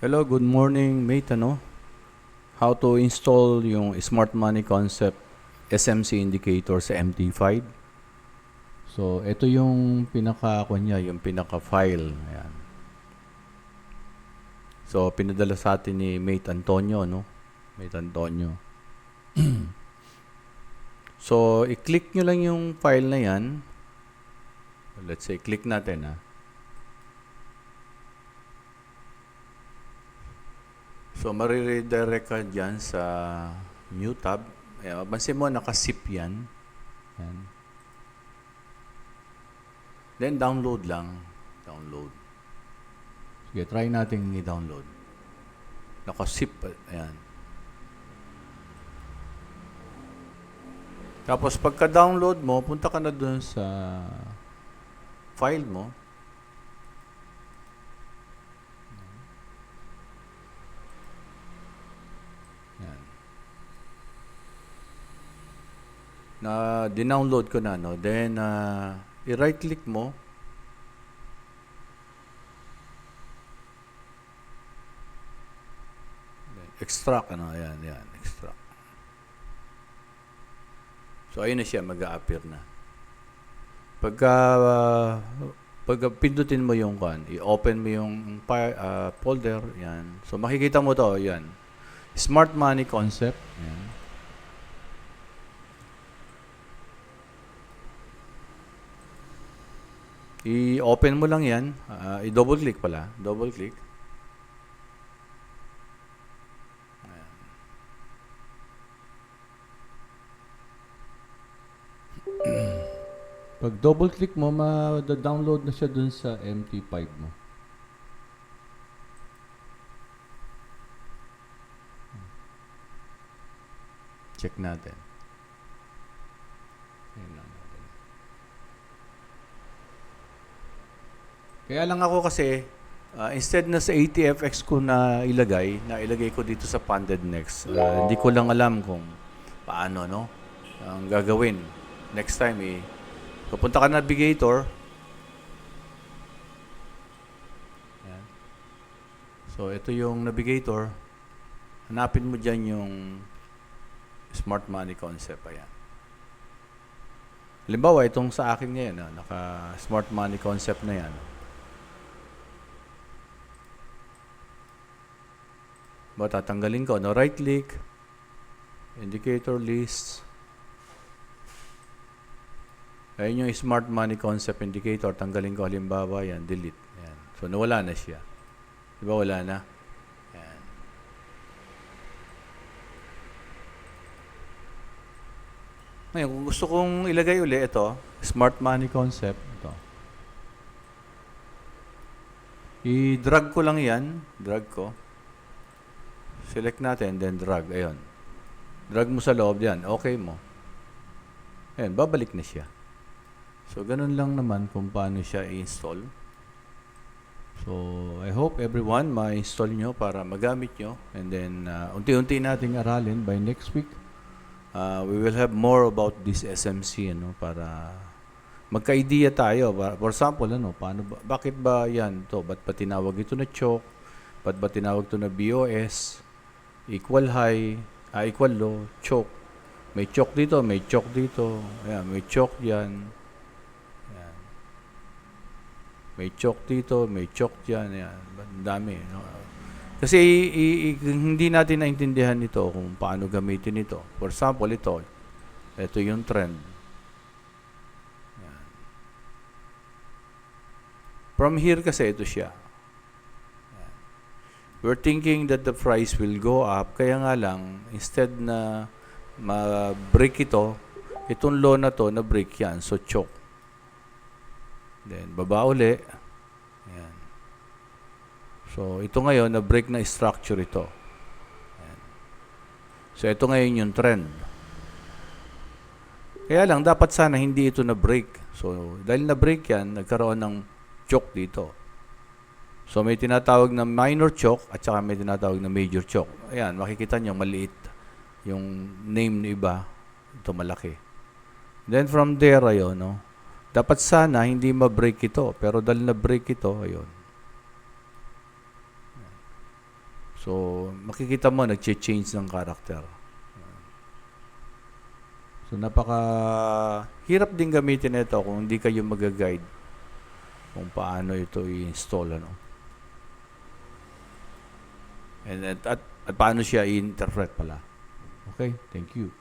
Hello, good morning, mate. How to install yung Smart Money Concept SMC indicator sa MT5. So, ito yung pinaka-kunya, yung pinaka-file. Ayan. So, pinadala sa atin ni Mate Antonio, no? Mate Antonio. So, i-click nyo lang yung file na yan. Let's say, click natin, ha. So, mariredirect ka dyan sa new tab. Ayan, mapansin mo, naka-zip yan. Ayan. Then, download lang. Download. Sige, try natin i-download. Naka-zip. Ayan. Tapos, pagka-download mo, punta ka na dun sa file mo. Ayan. Na dinownload ko na, no? Then, i-right click mo. Extract, ayan, extract. So, ayun na siya, mag-a-appear na. Pagka pindutin mo yung i-open mo yung folder, yan. So, makikita mo to, yan. Smart Money Concept, yan. I-open mo lang yan. I-double click pala. Double click. Pag double click mo, ma-download na siya dun sa MT5 mo. Check natin. Kaya lang ako kasi, instead na sa ATFX ko na ilagay ko dito sa Funded Next. Hindi ko lang alam kung paano, no? Ang gagawin. Next time, pupunta ka na Navigator. Ayan. So, ito yung Navigator. Hanapin mo dyan yung Smart Money Concept. Ayan. Halimbawa, itong sa akin ngayon, naka-Smart Money Concept na yan. Tatanggalin ko, no? Right click, indicator list. Ayun yung Smart Money Concept Indicator. Tanggalin ko, halimbawa, yan, delete. Yan. So, nawala na siya. Diba wala na? Yan. Ngayon, kung gusto kong ilagay uli, ito, Smart Money Concept, ito. I-drag ko lang yan. Drag ko. Select natin, then drag. Ayun. Drag mo sa loob yan. Okay mo. Ayun, babalik na siya. So, ganun lang naman kung paano siya i-install. So, I hope everyone ma-install nyo para magamit nyo. And then, unti-unti nating aralin by next week. We will have more about this SMC, para magka-idea tayo. For example, bakit ba yan to? Ba't ba tinawag ito na choke? Ba't ba tinawag ito na BOS? Equal high, equal low, choke. May choke dito, may choke dito. Ayan, may choke yan. Ayan. May choke dito, may choke dyan. Ayan. Dami. No? Kasi hindi natin naintindihan ito kung paano gamitin ito. For example, ito yung trend. Ayan. From here kasi ito siya. We're thinking that the price will go up. Kaya nga lang, instead na ma-break itong low na to, na-break yan. So, choke. Then, baba uli. Ayan. So, ito ngayon, na-break na structure ito. Ayan. So, ito ngayon yung trend. Kaya lang, dapat sana hindi ito na-break. So, dahil na-break yan, nagkaroon ng choke dito. So, may tinatawag na minor choke at saka may tinatawag na major choke. Ayan, makikita nyo, maliit. Yung name na iba, ito malaki. Then, from there, ayun, dapat sana hindi ma-break ito. Pero dahil na-break ito, ayun. So, makikita mo, nag-change ng character. So, hirap din gamitin ito kung hindi kayo mag-guide kung paano ito i-install, ano. At paano siya i-interpret pala. Okay, thank you.